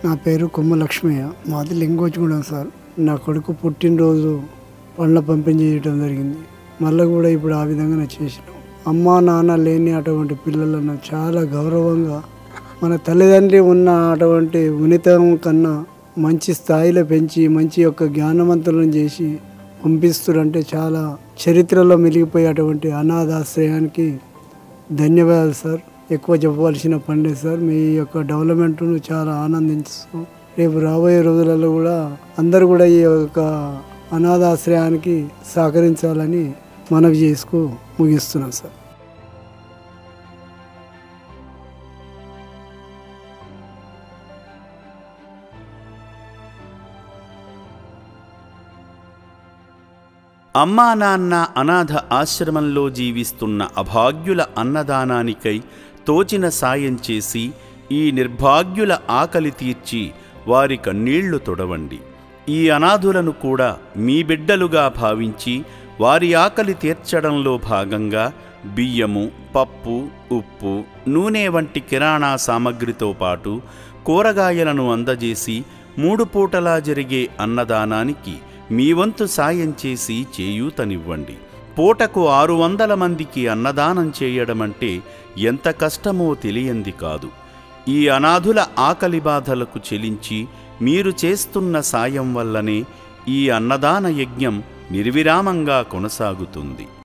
నా పేరు కొమ్మ లక్ష్మయ్య. మాది లింగోజిగూడెం సార్. నా కొడుకు పుట్టినరోజు పండ్ల పంపిణీ చేయడం జరిగింది. మళ్ళీ కూడా ఇప్పుడు ఆ విధంగానే చేసినాం. అమ్మా నాన్న లేని అటువంటి పిల్లలను చాలా గౌరవంగా మన తల్లిదండ్రి ఉన్న అటువంటి ఉన్నతం కన్నా మంచి స్థాయిలో పెంచి మంచి యొక్క జ్ఞానవంతులను చేసి పంపిస్తురంటే చాలా చరిత్రలో మిగిలిపోయే అటువంటి అనాథాశ్రయానికి ధన్యవాదాలు సార్. ఎక్కువ చెప్పవలసిన పని సార్. మీ యొక్క డెవలప్మెంట్ను చాలా ఆనందిస్తాం. రేపు రాబోయే రోజులలో కూడా అందరూ కూడా ఈ యొక్క అనాథాశ్రయానికి సహకరించాలని మనవి చేసుకు ముగిస్తున్నాం సార్. అమ్మా నాన్న అనాథ ఆశ్రమంలో జీవిస్తున్న అభాగ్యుల అన్నదానానికై తోచిన సాయం చేసి ఈ నిర్భాగ్యుల ఆకలి తీర్చి వారి కన్నీళ్లు తొడవండి. ఈ అనాథులను కూడా మీ బిడ్డలుగా భావించి వారి ఆకలి తీర్చడంలో భాగంగా బియ్యము, పప్పు, ఉప్పు, నూనె వంటి కిరాణా సామగ్రితో పాటు కూరగాయలను అందజేసి 3 పూటలా జరిగే అన్నదానానికి మీ వంతు సాయం చేసి చేయూతనివ్వండి. పూటకు 600 మందికి అన్నదానం చేయడమంటే ఎంత కష్టమో తెలియంది కాదు. ఈ అనాథుల ఆకలి బాధలకు చెలించి మీరు చేస్తున్న సాయం వల్లనే ఈ అన్నదాన యజ్ఞం నిర్విరామంగా కొనసాగుతుంది.